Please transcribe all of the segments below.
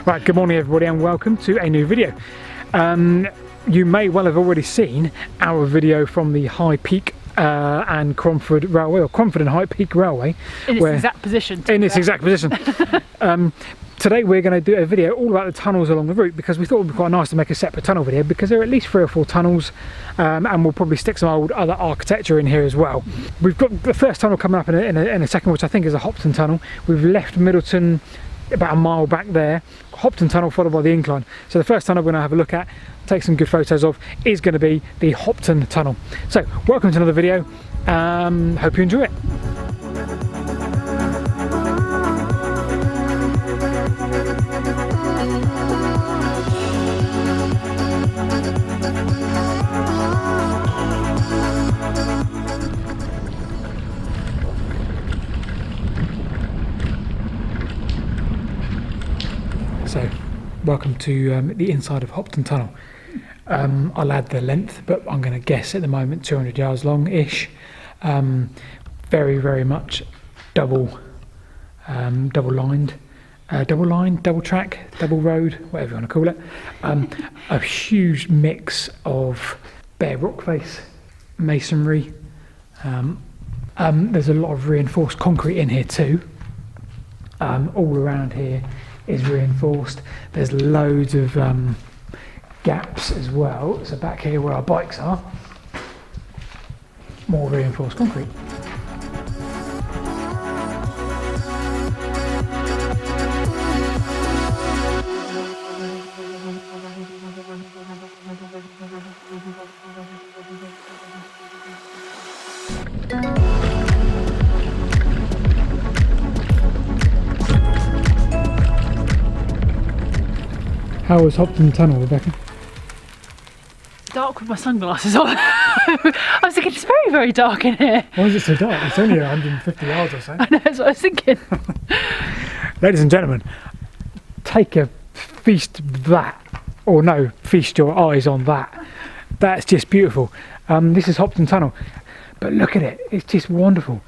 Right, good morning everybody and welcome to a new video. You may well have already seen our video from the High Peak and Cromford Railway, or Cromford and High Peak Railway. In its exact position. Today we're going to do a video all about the tunnels along the route, because we thought it would be quite nice to make a separate tunnel video, because there are at least 3 or 4 tunnels, and we'll probably stick some old other architecture in here as well. We've got the first tunnel coming up in a second, which I think is a Hopton tunnel. We've left Middleton about a mile back there. Hopton tunnel followed by the incline. So the first tunnel we're going to have a look at, take some good photos of, is going to be the Hopton tunnel. So welcome to another video. Hope you enjoy it. So, welcome to the inside of Hopton Tunnel. I'll add the length, but I'm going to guess at the moment 200 yards long-ish. Very, very much double lined, double track, double road, whatever you want to call it. A huge mix of bare rock face, masonry. There's a lot of reinforced concrete in here too. All around here is reinforced. There's loads of gaps as well. So back here where our bikes are, more reinforced concrete. How was Hopton Tunnel, Rebecca? Dark with my sunglasses on. I was thinking it's very, very dark in here. Why is it so dark? It's only 150 yards or so. I know, that's what I was thinking. Ladies and gentlemen, take a feast your eyes on that. That's just beautiful. This is Hopton Tunnel, but look at it. It's just wonderful.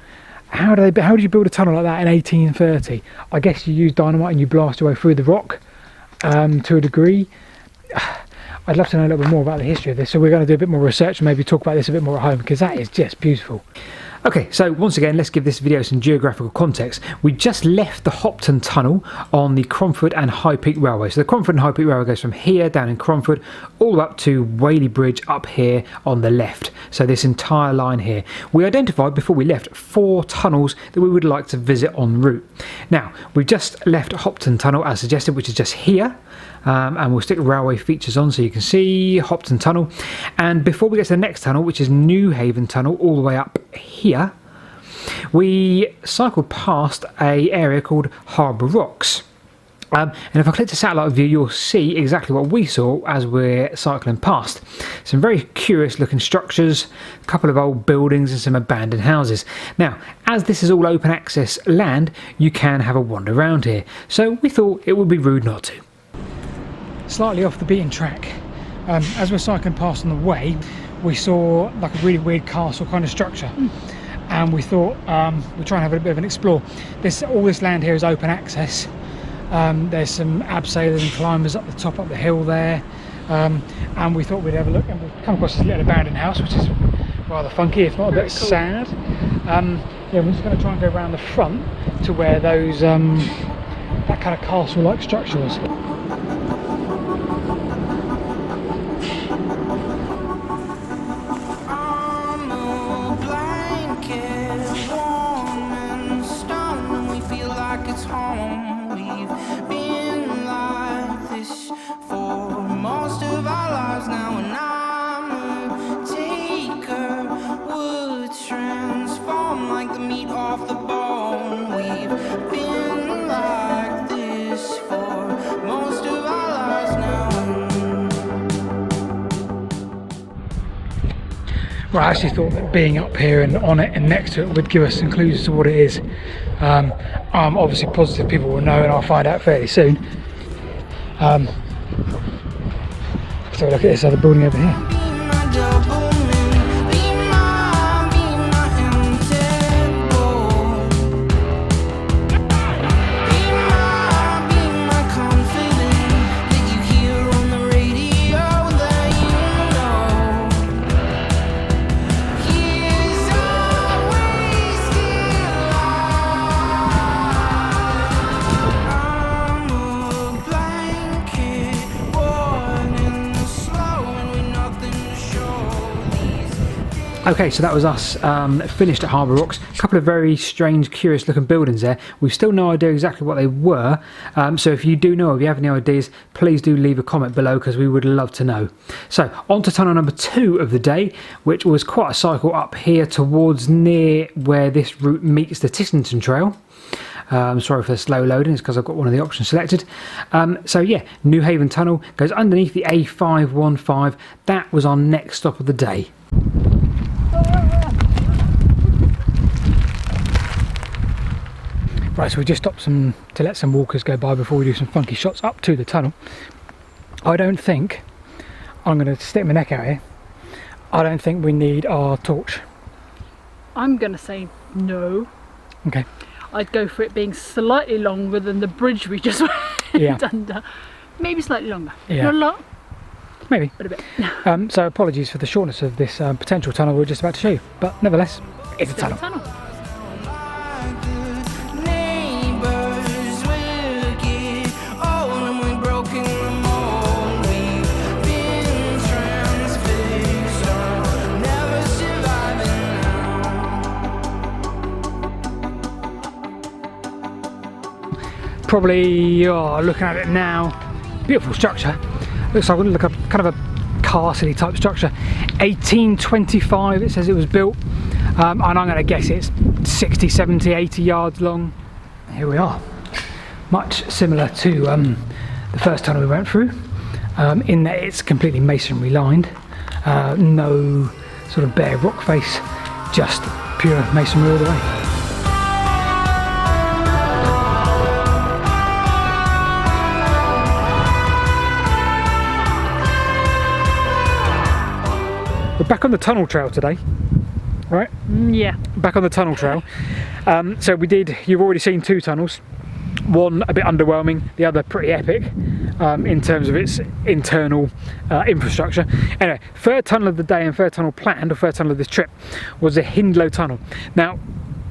How did you build a tunnel like that in 1830? I guess you use dynamite and you blast your way through the rock. To a degree. I'd love to know a little bit more about the history of this, so we're going to do a bit more research and maybe talk about this a bit more at home, because that is just beautiful. Okay, so once again, let's give this video some geographical context. We just left the Hopton Tunnel on the Cromford and High Peak Railway. So the Cromford and High Peak Railway goes from here down in Cromford all up to Whaley Bridge up here on the left. So this entire line here. We identified before we left 4 tunnels that we would like to visit en route. Now, we've just left Hopton Tunnel as suggested, which is just here. And we'll stick railway features on so you can see Hopton Tunnel. And before we get to the next tunnel, which is Newhaven Tunnel, all the way up here, we cycled past an area called Harbour Rocks. And if I click to satellite view, you'll see exactly what we saw as we're cycling past. Some very curious looking structures, a couple of old buildings and some abandoned houses. Now, as this is all open access land, you can have a wander around here. So we thought it would be rude not to. Slightly off the beaten track, as we're cycling past on the way, we saw like a really weird castle kind of structure, and we thought we'll try and have a bit of an explore. All this land here is open access. There's some abseilers and climbers up the top, up the hill there, and we thought we'd have a look, and we've come across this little abandoned house, which is rather funky, if not a bit sad. Yeah, we're just going to try and go around the front to where those that kind of castle-like structure was. Well, I actually thought that being up here and on it and next to it would give us some clues as to what it is. I'm obviously positive people will know, and I'll find out fairly soon. So look at this other building over here. Okay, so that was us finished at Harbour Rocks. A couple of very strange, curious looking buildings there. We've still no idea exactly what they were. So if you do know, if you have any ideas, please do leave a comment below because we would love to know. So on to tunnel number 2 of the day, which was quite a cycle up here towards near where this route meets the Tissington Trail. Sorry for the slow loading, it's because I've got one of the options selected. So yeah, Newhaven Tunnel goes underneath the A515. That was our next stop of the day. Right, so we just stopped to let some walkers go by before we do some funky shots up to the tunnel. I don't think, I'm going to stick my neck out here, I don't think we need our torch. I'm going to say no. Okay. I'd go for it being slightly longer than the bridge we just went under. Maybe slightly longer. Yeah. Not a lot. Maybe. But a bit. So apologies for the shortness of this potential tunnel we're just about to show you. But nevertheless, it's a tunnel. Probably, looking at it now, beautiful structure. Looks like a kind of a castle type structure. 1825 it says it was built, and I'm going to guess it's 60, 70, 80 yards long. Here we are. Much similar to the first tunnel we went through, in that it's completely masonry lined, no sort of bare rock face, just pure masonry all the way. We're back on the tunnel trail today, right? Yeah. Back on the tunnel trail. So you've already seen 2 tunnels. One a bit underwhelming, the other pretty epic in terms of its internal infrastructure. Anyway, third tunnel of the day and third tunnel planned, or third tunnel of this trip, was the Hindlow tunnel. Now,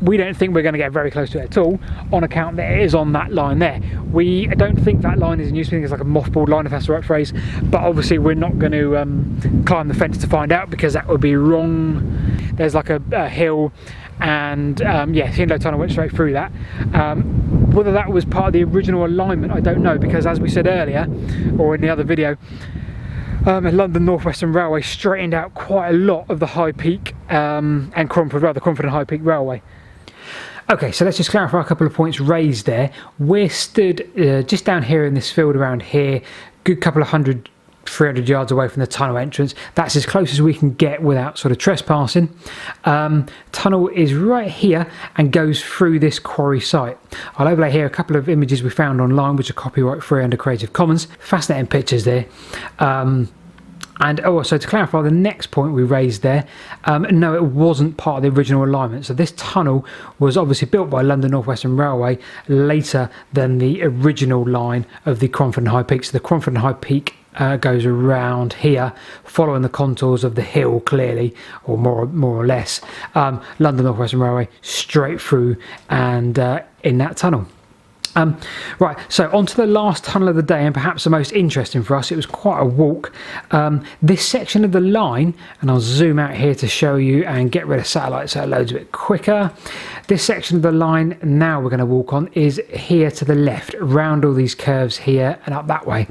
we don't think we're going to get very close to it at all on account that it is on that line there. We don't think that line is in use. We think it's like a mothballed line, if that's the right phrase, but obviously we're not going to climb the fence to find out because that would be wrong. There's like a hill, and yeah, Hindlow tunnel went straight through that. Whether that was part of the original alignment, I don't know, because as we said earlier, or in the other video, London North Western Railway straightened out quite a lot of the High Peak and Cromford and High Peak Railway. Okay, so let's just clarify a couple of points raised there. We're stood just down here in this field around here, good couple of 300 yards away from the tunnel entrance. That's as close as we can get without sort of trespassing. Tunnel is right here and goes through this quarry site. I'll overlay here a couple of images we found online, which are copyright free under Creative Commons. Fascinating pictures there. And also to clarify the next point we raised there, no, it wasn't part of the original alignment. So this tunnel was obviously built by London North Western Railway later than the original line of the Cromford and High Peak. So the Cromford and High Peak goes around here, following the contours of the hill clearly, or more or less. London North Western Railway straight through and in that tunnel. Right, so on to the last tunnel of the day, and perhaps the most interesting for us. It was quite a walk. This section of the line, and I'll zoom out here to show you and get rid of satellite so it loads a bit quicker. This section of the line now we're going to walk on is here to the left, round all these curves here and up that way.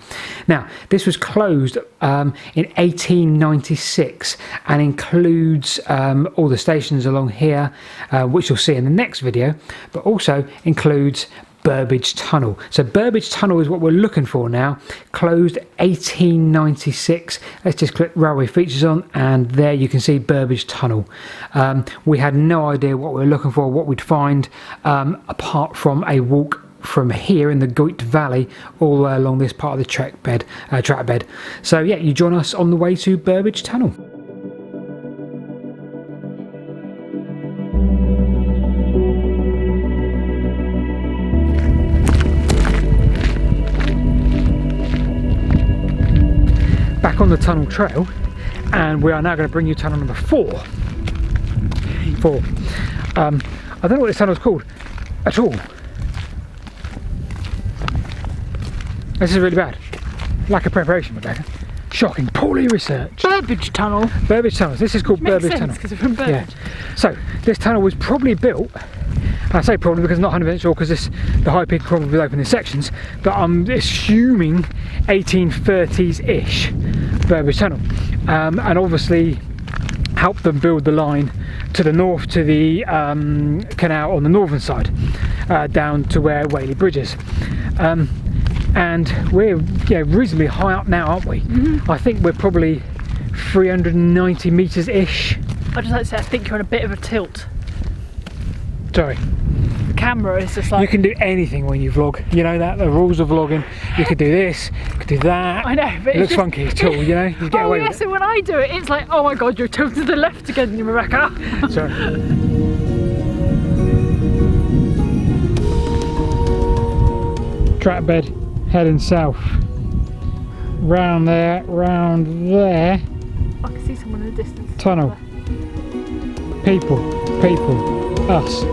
Now, this was closed in 1896 and includes all the stations along here, which you'll see in the next video, but also includes Burbage Tunnel. So Burbage Tunnel is what we're looking for now. Closed 1896. Let's just click railway features on, and there you can see Burbage Tunnel. We had no idea what we were looking for, what we'd find, apart from a walk from here in the Goit Valley all the way along this part of the track bed. So yeah, you join us on the way to Burbage Tunnel. Back on the tunnel trail, and we are now going to bring you tunnel number 4. I don't know what this tunnel is called at all. This is really bad. Lack of preparation, Rebecca. Shocking, poorly researched. Burbage Tunnel. Burbage tunnels. This is called Makes Burbage sense Tunnel. because it's from Burbage. Yeah. So this tunnel was probably built. I say probably because I'm not 100% sure because the High Peak probably was open in sections, but I'm assuming 1830s-ish Burbage Tunnel, and obviously helped them build the line to the north to the canal on the northern side, down to where Whaley Bridge is. And we're reasonably high up now, aren't we? Mm-hmm. I think we're probably 390 metres ish. I'd just like to say, I think you're on a bit of a tilt. Sorry. The camera is just like... You can do anything when you vlog, you know that, the rules of vlogging. You could do this, you could do that. I know, but it looks funky, it's cool, you know, you get away with it. So when I do it, it's like, oh my god, you're tilted to the left again, Rebecca. Sorry. Track bed, heading south. Round there, I can see someone in the distance. tunnel. People, us.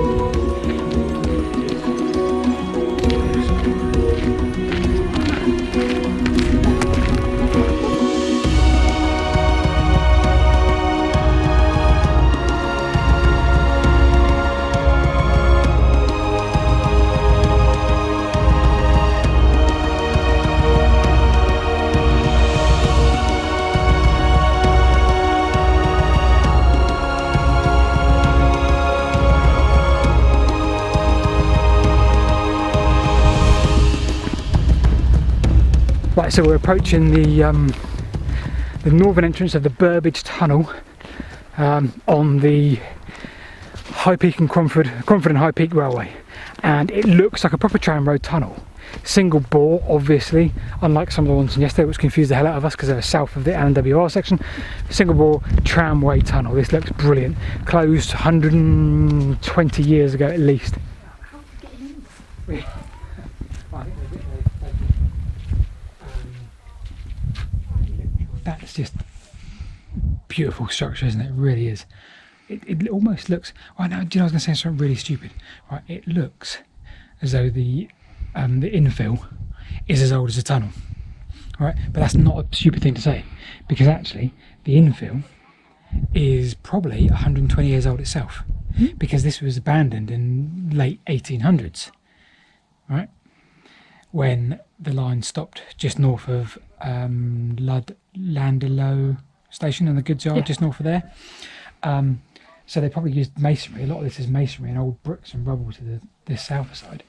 Right, so we're approaching the northern entrance of the Burbage Tunnel on the High Peak and Cromford and High Peak Railway, and it looks like a proper tramroad tunnel. Single bore, obviously, unlike some of the ones from yesterday, which confused the hell out of us because they're south of the NWR section. Single bore tramway tunnel. This looks brilliant. Closed 120 years ago at least. That's just beautiful structure, isn't it? It really is. It almost looks. Oh no, do you know I was going to say something really stupid? Right, it looks as though the infill is as old as the tunnel. Right, but that's not a stupid thing to say, because actually the infill is probably 120 years old itself, because this was abandoned in late 1800s. Right, when the line stopped just north of Hindlow station and the goods yard, just north of there. So they probably used masonry. A lot of this is masonry and old bricks and rubble to the south side.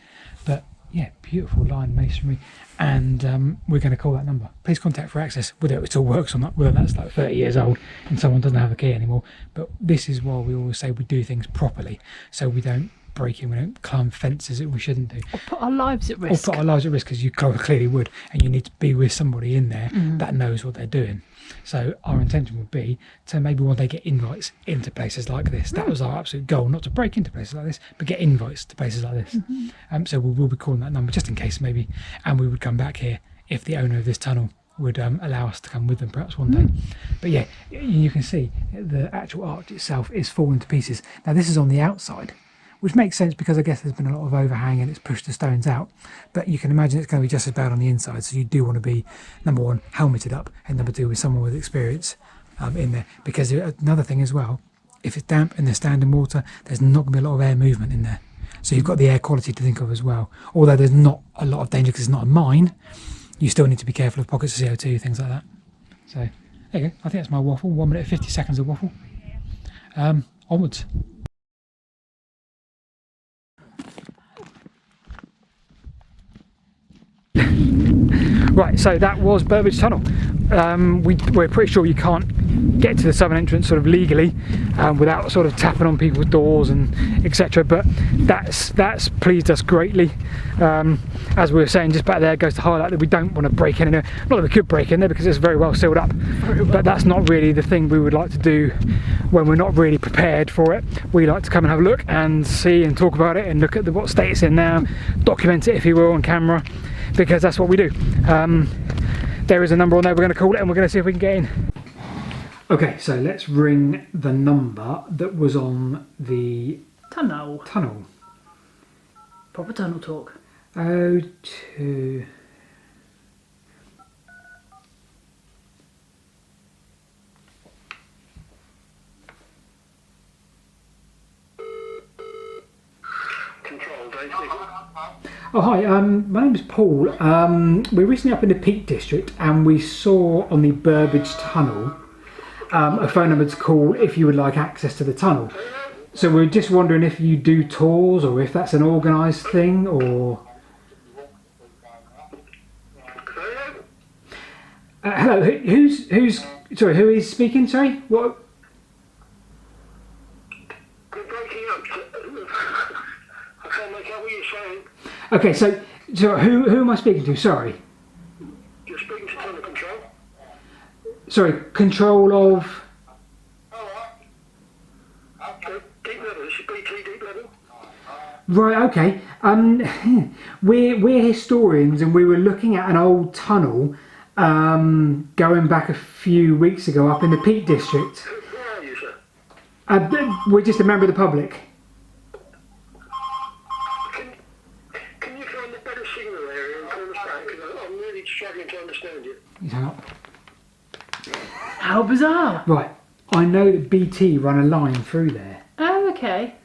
But yeah, beautiful line masonry. And we're going to call that number. Please contact for access, whether it still works or not, whether that's like 30 years old and someone doesn't have a key anymore. But this is why we always say we do things properly, so we don't break in, we don't climb fences that we shouldn't do. Or put our lives at risk. Or put our lives at risk, because you clearly would, and you need to be with somebody in there that knows what they're doing. So our intention would be to maybe one day get invites into places like this. That was our absolute goal, not to break into places like this, but get invites to places like this. So we will be calling that number just in case maybe, and we would come back here if the owner of this tunnel would allow us to come with them perhaps one day. But yeah, you can see the actual arch itself is falling to pieces. Now this is on the outside, which makes sense because I guess there's been a lot of overhang and it's pushed the stones out. But you can imagine it's going to be just as bad on the inside. So you do want to be, number one, helmeted up, and number two, with someone with experience in there. Because another thing as well, if it's damp and there's standing water, there's not going to be a lot of air movement in there. So you've got the air quality to think of as well. Although there's not a lot of danger because it's not a mine, you still need to be careful of pockets of CO2, things like that. So there you go. I think that's my waffle. 1 minute 50 seconds of waffle. Onwards. Right, so that was Burbage Tunnel. We're pretty sure you can't get to the southern entrance sort of legally without sort of tapping on people's doors and etc. But that's pleased us greatly. As we were saying just back there, goes to highlight that we don't want to break in there. Not that we could break in there because it's very well sealed up, but that's not really the thing we would like to do when we're not really prepared for it. We like to come and have a look and see and talk about it and look at what state it's in now, document it if you will on camera, because that's what we do. There is a number on there, we're going to call it and we're going to see if we can get in. Okay, so let's ring the number that was on the Tunnel. Proper tunnel talk. 02. Oh hi, my name's Paul. We're recently up in the Peak District and we saw on the Burbage tunnel a phone number to call if you would like access to the tunnel. So we're just wondering if you do tours or if that's an organised thing or... hello, who's sorry, who is speaking, sorry? What? You're breaking up. I can't make out what you're saying. Okay, so who am I speaking to? Sorry. You're speaking to tunnel control. Sorry, control of... Deep level, this is BT deep level. Right, okay. We're historians and we were looking at an old tunnel going back a few weeks ago up in the Peak District. Where are you, sir? We're just a member of the public. Can you find a better signal area and call us back? Because I'm really struggling to understand you. Hang on. How bizarre. Right, I know that BT run a line through there. Oh, okay.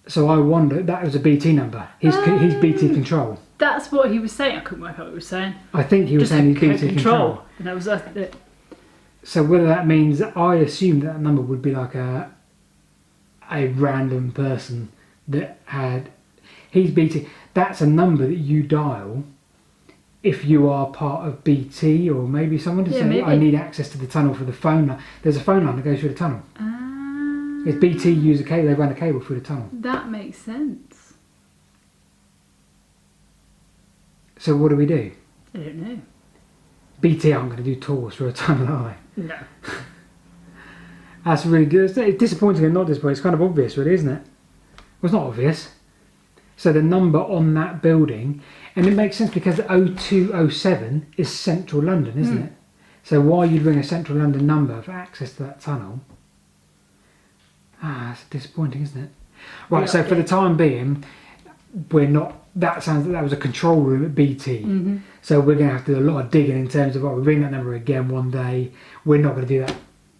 So I wondered, that was a BT number. He's BT control. That's what he was saying. I couldn't work out what he was saying. I think he was saying he's BT control. And that was it. So whether that means, I assumed that number would be like a random person that had, he's BT. That's a number that you dial if you are part of BT or maybe someone to say, maybe. I need access to the tunnel for the phone line. There's a phone line that goes through the tunnel. If BT use a cable, they run a cable through the tunnel. That makes sense. So what do we do? I don't know. BT aren't going to do tours for a tunnel, are they? No. That's really good. It's disappointing and not disappointing. It's kind of obvious, really, isn't it? Well, it's not obvious. So the number on that building, and it makes sense because 0207 is central London, isn't it? So why you'd ring a central London number for access to that tunnel? That's disappointing, isn't it? Right, Yeah, so for the time being, we're not... That sounds like that was a control room at BT. So we're going to have to do a lot of digging in terms of, we ring that number again one day. We're not going to do that.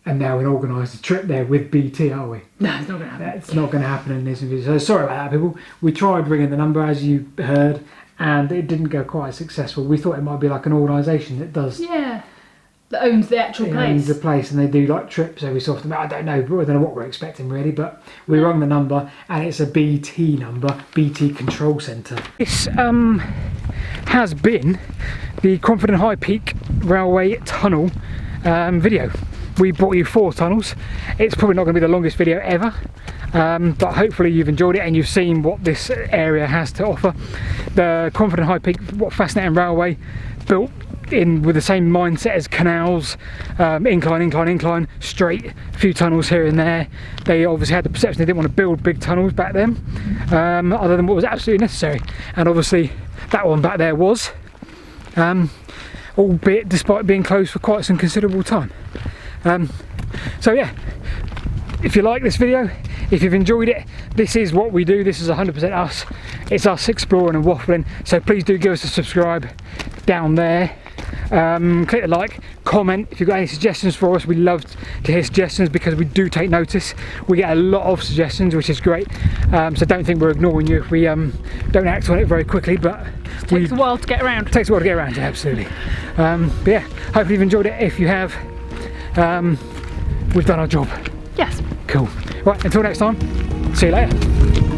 And now we'll organise a trip there with BT, are we? No, it's not going to happen. It's not going to happen in this video. So sorry about that, people. We tried ringing the number, as you heard, and it didn't go quite successful. We thought it might be like an organisation that does... Yeah. That owns the actual place. Owns the place, and they do like trips every so often. I don't know what we're expecting really, but we rung the number and it's a BT number, BT Control Centre. This has been the Cromford and High Peak Railway Tunnel video. We brought you 4 tunnels. It's probably not going to be the longest video ever, but hopefully you've enjoyed it and you've seen what this area has to offer. The Cromford and High Peak, what fascinating railway, built in with the same mindset as canals, incline, straight, a few tunnels here and there. They obviously had the perception they didn't want to build big tunnels back then, other than what was absolutely necessary. And obviously that one back there was, albeit despite being closed for quite some considerable time. So yeah, if you like this video, if you've enjoyed it, this is what we do. This is 100% us. It's us exploring and waffling. So please do give us a subscribe down there. Click the like, comment if you've got any suggestions for us. We love to hear suggestions because we do take notice. We get a lot of suggestions, which is great. So don't think we're ignoring you if we don't act on it very quickly, but it takes a while to get around. Takes a while to get around, yeah, absolutely. But yeah, hopefully you've enjoyed it. If you have, we've done our job. Yes. Cool. Right, until next time, see you later.